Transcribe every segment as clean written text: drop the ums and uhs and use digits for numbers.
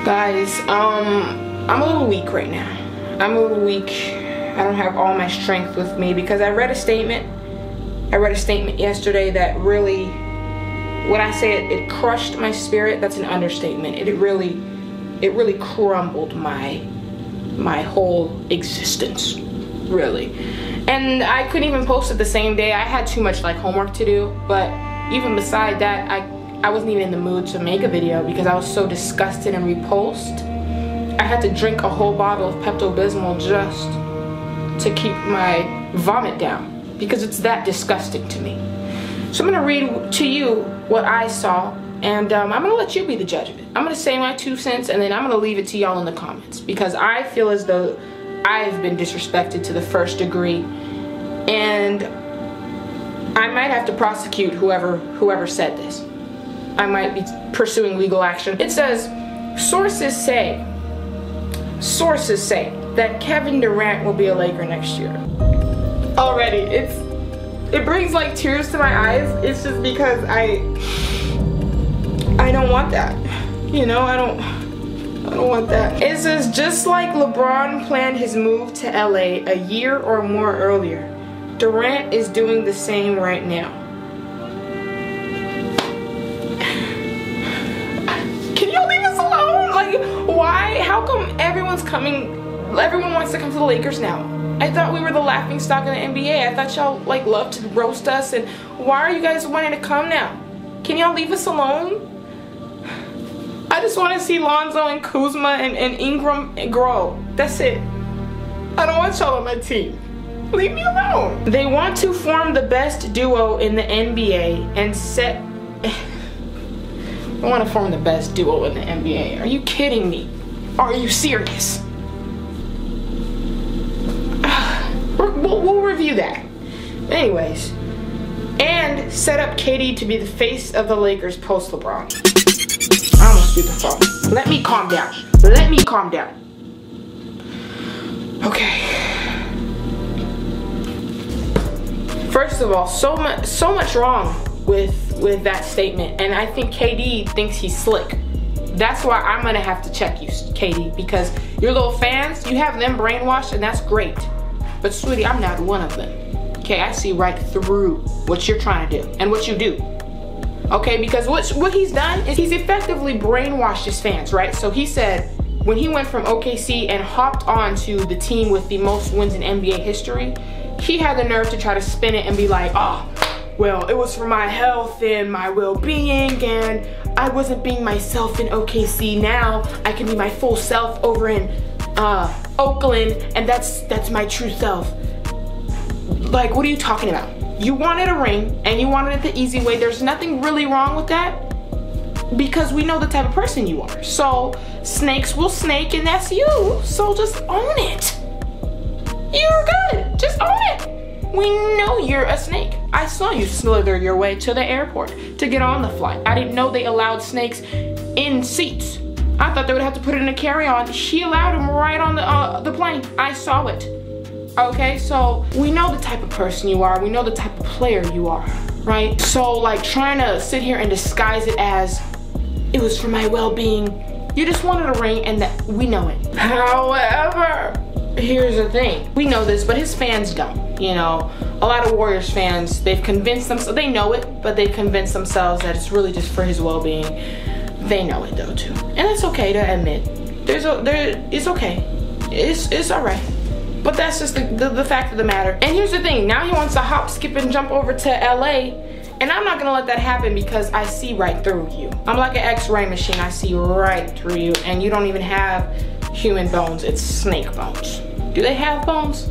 Guys, I'm a little weak right now. I'm a little weak. I don't have all my strength with me because I read a statement. I read a statement yesterday that really, when I say it crushed my spirit, that's an understatement. It really crumbled my whole existence, really. And I couldn't even post it the same day. I had too much like homework to do, but even beside that, I wasn't even in the mood to make a video because I was so disgusted and repulsed. I had to drink a whole bottle of Pepto-Bismol just to keep my vomit down because it's that disgusting to me. So I'm gonna read to you what I saw, and I'm gonna let you be the judge of it. I'm gonna say my 2 cents, and then I'm gonna leave it to y'all in the comments because I feel as though I've been disrespected to the first degree, and I might have to prosecute whoever said this. I might be pursuing legal action. It says, sources say that Kevin Durant will be a Laker next year. Already, it brings like tears to my eyes. It's just because I don't want that. You know, I don't want that. It says, just like LeBron planned his move to LA a year or more earlier, Durant is doing the same right now. Can y'all leave us alone? Like, why? How come everyone wants to come to the Lakers now? I thought we were the laughing stock of the NBA. I thought y'all like loved to roast us, and why are you guys wanting to come now? Can y'all leave us alone? I just want to see Lonzo and Kuzma and Ingram grow. That's it. I don't want y'all on my team. Leave me alone. They want to form the best duo in the NBA and set... I want to form the best duo in the NBA. Are you kidding me? Are you serious? We'll review that. Anyways. And set up KD to be the face of the Lakers post LeBron. I almost threw the phone. Let me calm down. Let me calm down. Okay. First of all, so much wrong with that statement, and I think KD thinks he's slick. That's why I'm gonna have to check you, KD, because your little fans, you have them brainwashed, and that's great. But sweetie, I'm not one of them. Okay, I see right through what you're trying to do and what you do. Okay, because what he's done is he's effectively brainwashed his fans, right? So he said when he went from OKC and hopped on to the team with the most wins in NBA history, he had the nerve to try to spin it and be like, oh, well, it was for my health and my well-being, and I wasn't being myself in OKC. Now I can be my full self over in Oakland, and that's my true self. Like, what are you talking about? You wanted a ring, and you wanted it the easy way. There's nothing really wrong with that, because we know the type of person you are. So snakes will snake, and that's you. So just own it. You're good. Just own it. We know you're a snake. I saw you slither your way to the airport to get on the flight. I didn't know they allowed snakes in seats. I thought they would have to put it in a carry-on. She allowed him right on the plane. I saw it. Okay, so we know the type of person you are. We know the type of player you are, right? So like trying to sit here and disguise it as it was for my well-being. You just wanted a ring, and that we know it. However, here's the thing. We know this, but his fans don't. You know, a lot of Warriors fans, they've convinced themselves, they know it, but they've convinced themselves that it's really just for his well-being. They know it though too. And it's okay to admit. It's okay. It's alright. But that's just the fact of the matter. And here's the thing, now he wants to hop, skip, and jump over to LA. And I'm not gonna let that happen because I see right through you. I'm like an X-ray machine, I see right through you. And you don't even have human bones, it's snake bones. Do they have bones?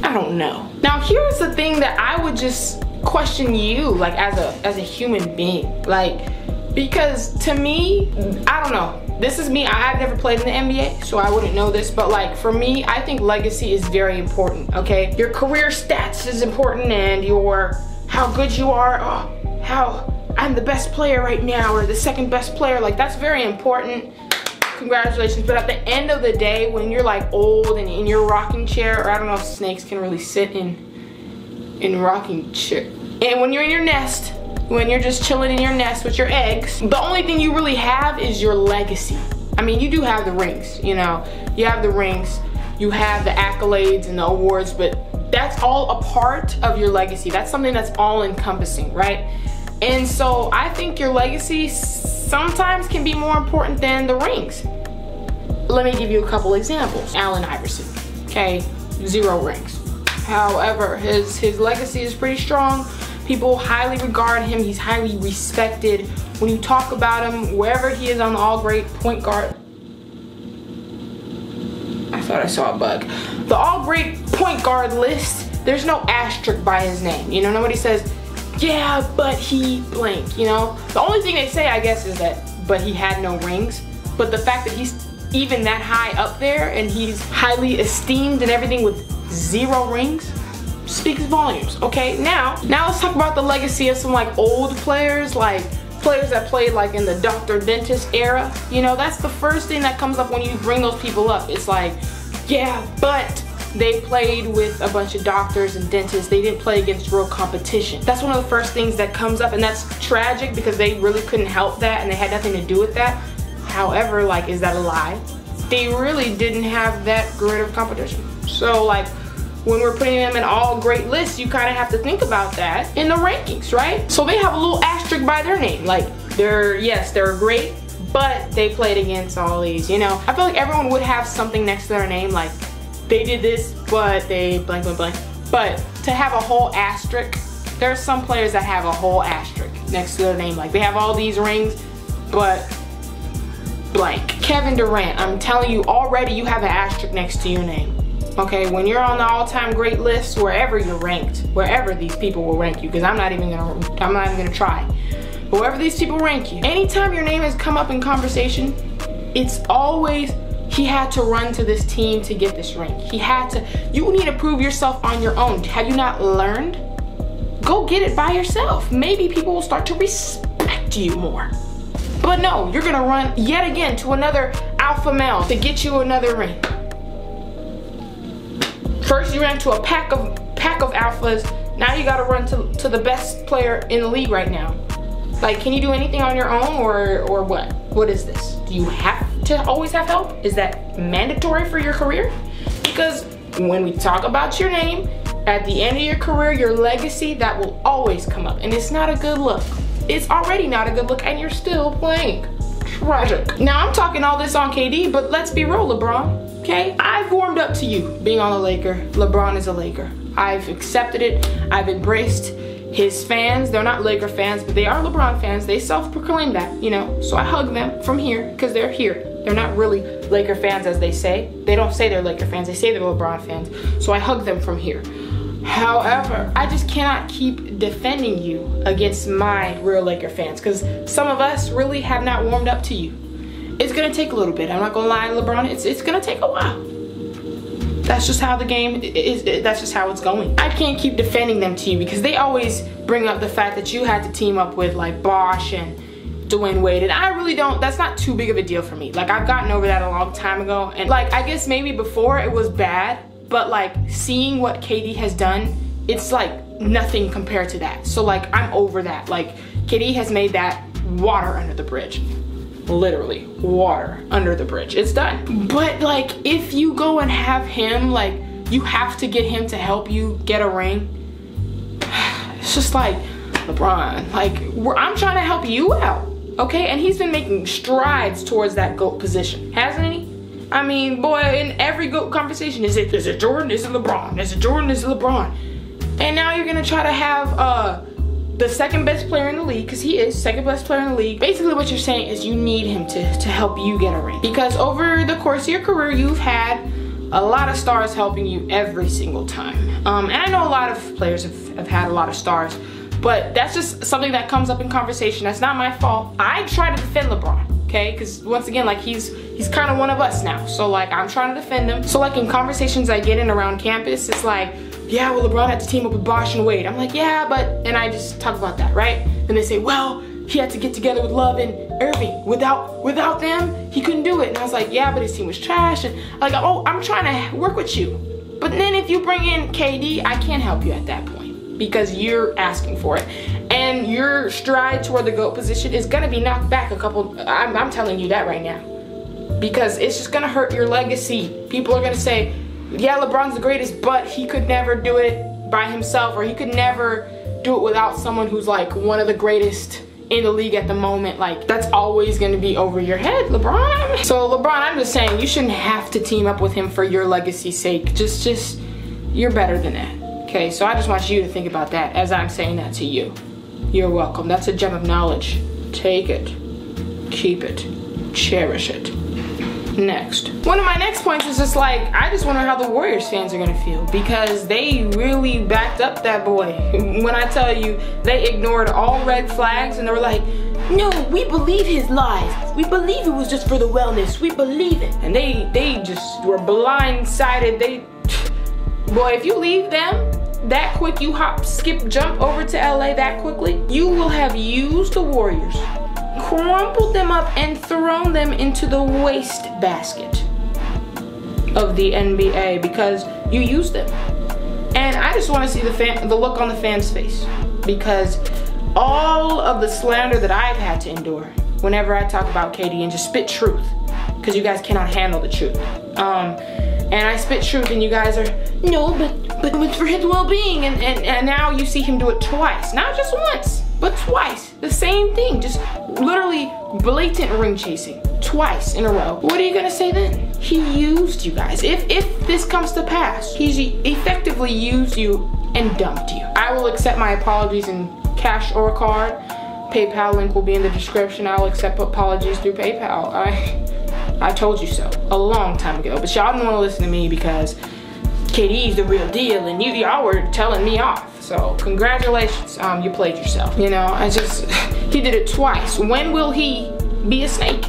I don't know. Now here's the thing that I would just question you, like as a human being, like, because to me, I don't know. This is me. I've never played in the NBA, so I wouldn't know this. But like for me, I think legacy is very important. Okay, your career stats is important, and how good you are. Oh, how I'm the best player right now, or the second best player. Like that's very important. Congratulations. But at the end of the day, when you're like old and in your rocking chair, or I don't know if snakes can really sit in rocking chair, and when you're in your nest, when you're just chilling in your nest with your eggs, the only thing you really have is your legacy. I mean, you do have the rings, you know. You have the rings, you have the accolades and the awards, but that's all a part of your legacy. That's something that's all encompassing, right? And so I think your legacy sometimes can be more important than the rings. Let me give you a couple examples. Allen Iverson, okay, 0 rings. However, his legacy is pretty strong. People highly regard him. He's highly respected. When you talk about him, wherever he is on the all-great point guard, I thought I saw a bug. The all-great point guard list, there's no asterisk by his name. You know, nobody says, yeah, but he blank, you know? The only thing they say, I guess, is that, but he had no rings. But the fact that he's even that high up there and he's highly esteemed and everything with 0 rings speaks volumes. Okay, now let's talk about the legacy of some like old players, like players that played like in the doctor dentist era. You know, that's the first thing that comes up when you bring those people up. It's like, yeah, but they played with a bunch of doctors and dentists. They didn't play against real competition. That's one of the first things that comes up, and that's tragic because they really couldn't help that and they had nothing to do with that. However, like, is that a lie? They really didn't have that great of competition. So like, when we're putting them in all great lists, you kind of have to think about that in the rankings, right? So they have a little asterisk by their name. Like, they're great, but they played against all these, you know? I feel like everyone would have something next to their name, like, they did this, but they blank, blank, blank. But to have a whole asterisk, there are some players that have a whole asterisk next to their name. Like, they have all these rings, but blank. Kevin Durant, I'm telling you, already you have an asterisk next to your name. Okay, when you're on the all-time great list, wherever you're ranked, wherever these people will rank you, because I'm not even gonna try. But wherever these people rank you, anytime your name has come up in conversation, it's always, he had to run to this team to get this rank. He had to, you need to prove yourself on your own. Have you not learned? Go get it by yourself. Maybe people will start to respect you more. But no, you're gonna run yet again to another alpha male to get you another ring. First you ran to a pack of alphas, now you gotta run to the best player in the league right now. Like, can you do anything on your own or what? What is this? Do you have to always have help? Is that mandatory for your career? Because when we talk about your name, at the end of your career, your legacy, that will always come up. And it's not a good look. It's already not a good look and you're still playing. Tragic. Now I'm talking all this on KD, but let's be real, LeBron, okay? I've warmed up to you being on a Laker. LeBron is a Laker. I've accepted it. I've embraced his fans. They're not Laker fans, but they are LeBron fans. They self-proclaim that, you know? So I hug them from here because they're here. They're not really Laker fans as they say. They don't say they're Laker fans. They say they're LeBron fans. So I hug them from here. However, I just cannot keep defending you against my real Laker fans because some of us really have not warmed up to you. It's gonna take a little bit. I'm not gonna lie, LeBron. It's gonna take a while. That's just how the game is. That's just how it's going. I can't keep defending them to you because they always bring up the fact that you had to team up with like Bosh and Dwayne Wade, and I really don't. That's not too big of a deal for me. Like, I've gotten over that a long time ago, and like, I guess maybe before it was bad. But like, seeing what KD has done, it's like nothing compared to that. So like, I'm over that. Like, KD has made that water under the bridge. Literally, water under the bridge. It's done. But like, if you go and have him, like, you have to get him to help you get a ring. It's just like, LeBron, like, I'm trying to help you out, okay? And he's been making strides towards that GOAT position, hasn't he? I mean, boy, in every GOAT conversation, is it Jordan, is it LeBron? Is it Jordan, is it LeBron? And now you're gonna try to have the second best player in the league, because he is second best player in the league. Basically what you're saying is you need him to help you get a ring. Because over the course of your career, you've had a lot of stars helping you every single time. And I know a lot of players have had a lot of stars, but that's just something that comes up in conversation. That's not my fault. I try to defend LeBron. Okay, because once again, like, he's kind of one of us now. So like, I'm trying to defend him. So like, in conversations I get in around campus, it's like, yeah, well, LeBron had to team up with Bosh and Wade. I'm like, yeah, but, and I just talk about that, right? And they say, well, he had to get together with Love and Irving. Without them, he couldn't do it. And I was like, yeah, but his team was trash. And like, oh, I'm trying to work with you. But then if you bring in KD, I can't help you at that point because you're asking for it. And your stride toward the GOAT position is gonna be knocked back a couple, I'm telling you that right now. because it's just gonna hurt your legacy. People are gonna say, yeah, LeBron's the greatest, but he could never do it by himself, or he could never do it without someone who's like one of the greatest in the league at the moment. Like, that's always gonna be over your head, LeBron. So LeBron, I'm just saying, you shouldn't have to team up with him for your legacy's sake. Just, you're better than that. Okay, so I just want you to think about that as I'm saying that to you. You're welcome. That's a gem of knowledge. Take it, keep it, cherish it. Next. One of my next points is just like, I just wonder how the Warriors fans are gonna feel, because they really backed up that boy. When I tell you, they ignored all red flags and they were like, no, we believe his lies. We believe it was just for the wellness. We believe it. And they just were blindsided. Boy, if you leave them that quick, you hop, skip, jump over to LA that quickly, you will have used the Warriors, crumpled them up, and thrown them into the waste basket of the NBA because you used them. And I just want to see the look on the fans' face, because all of the slander that I've had to endure whenever I talk about KD and just spit truth, because you guys cannot handle the truth. And I spit truth and you guys are, no, but it's for his well-being, and now you see him do it twice. Not just once, but twice. The same thing, just literally blatant ring chasing twice in a row. What are you gonna say then? He used you guys. If this comes to pass, he effectively used you and dumped you. I will accept my apologies in cash or card. PayPal link will be in the description. I'll accept apologies through PayPal. I told you so a long time ago, but y'all didn't want to listen to me because KD's the real deal and y'all were telling me off. So congratulations, you played yourself. You know, he did it twice. When will he be a snake?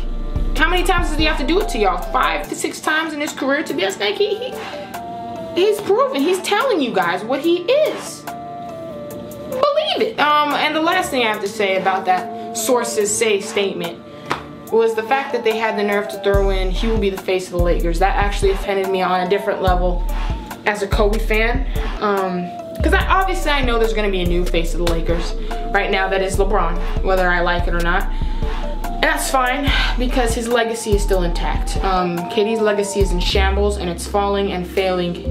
How many times does he have to do it to y'all? 5 to 6 times in his career to be a snake? He's proven, he's telling you guys what he is. Believe it. And the last thing I have to say about that sources say statement was the fact that they had the nerve to throw in, he will be the face of the Lakers. That actually offended me on a different level as a Kobe fan. Because obviously I know there's going to be a new face of the Lakers right now that is LeBron, whether I like it or not. And that's fine, because his legacy is still intact. KD's legacy is in shambles, and it's falling and failing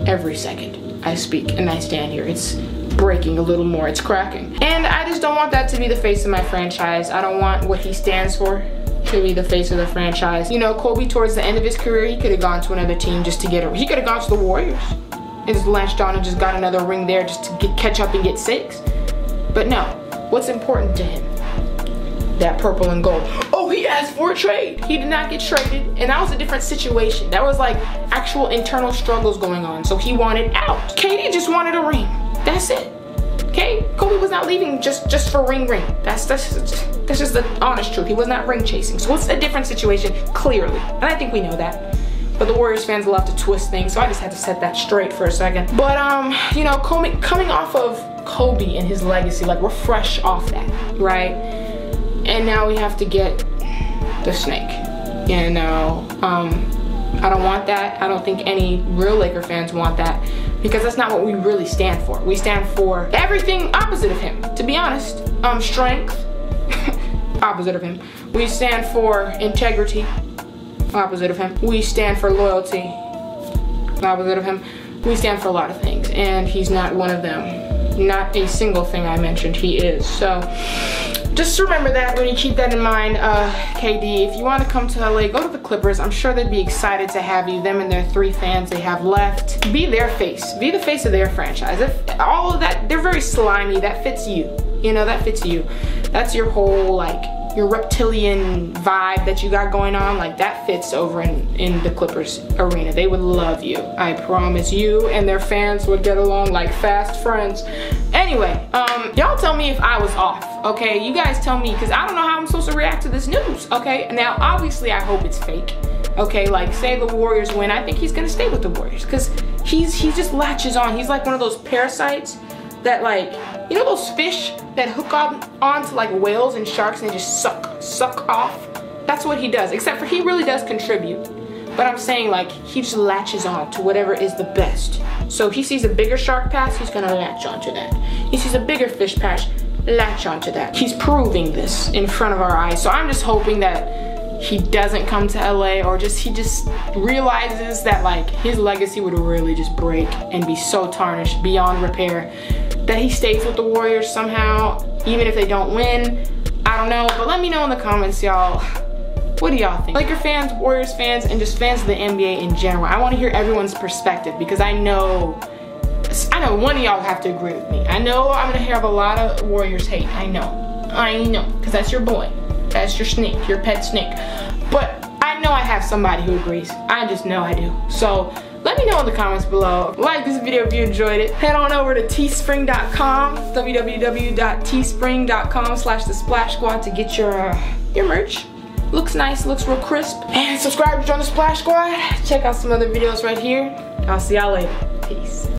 every second I speak and I stand here. It's breaking a little more, it's cracking. And I just don't want that to be the face of my franchise. I don't want what he stands for to be the face of the franchise. You know, Kobe, towards the end of his career, he could have gone to another team just to get he could have gone to the Warriors and just latched on and just got another ring there just to catch up and get 6. But no, what's important to him? That purple and gold. Oh, he asked for a trade. He did not get traded, and that was a different situation. That was like actual internal struggles going on, so he wanted out. KD just wanted a ring. That's it. Okay? Kobe was not leaving just for ring. That's just the honest truth. He was not ring chasing. So it's a different situation, clearly. And I think we know that. But the Warriors fans love to twist things, so I just had to set that straight for a second. But you know, coming off of Kobe and his legacy, like, we're fresh off that, right? And now we have to get the snake. You know, I don't want that. I don't think any real Laker fans want that, because that's not what we really stand for. We stand for everything opposite of him, to be honest. Strength, opposite of him. We stand for integrity, opposite of him. We stand for loyalty, opposite of him. We stand for a lot of things, and he's not one of them. Not a single thing I mentioned he is. So just remember that when you keep that in mind. KD, if you want to come to LA, go to the Clippers. I'm sure they'd be excited to have you. Them and their 3 fans they have left. Be their face. Be the face of their franchise. All of that, they're very slimy. That fits you. You know, that fits you. That's your whole, like, your reptilian vibe that you got going on. Like, that fits over in the Clippers arena. They would love you. I promise you and their fans would get along like fast friends. Anyway, y'all tell me if I was off, okay? You guys tell me, because I don't know how I'm supposed to react to this news, okay? Now, obviously, I hope it's fake, okay? Like, say the Warriors win, I think he's gonna stay with the Warriors, because he just latches on. He's like one of those parasites that, like, you know those fish that hook onto like whales and sharks and they just suck off? That's what he does, except for he really does contribute. But I'm saying, like, he just latches on to whatever is the best. So he sees a bigger shark pass, he's gonna latch onto that. He sees a bigger fish pass, latch onto that. He's proving this in front of our eyes. So I'm just hoping that he doesn't come to LA, or he just realizes that like his legacy would really just break and be so tarnished beyond repair, that he stays with the Warriors somehow, even if they don't win. I don't know, but let me know in the comments, y'all. What do y'all think? Laker fans, Warriors fans, and just fans of the NBA in general. I want to hear everyone's perspective, because I know one of y'all have to agree with me. I know I'm gonna have a lot of Warriors hate. I know, because that's your boy. That's your snake, your pet snake. But I know I have somebody who agrees. I just know I do. So let me know in the comments below. Like this video if you enjoyed it. Head on over to teespring.com, www.teespring.com/thesplashsquad to get your merch. Looks nice, looks real crisp. And subscribe to join the Splash Squad. Check out some other videos right here. I'll see y'all later. Peace.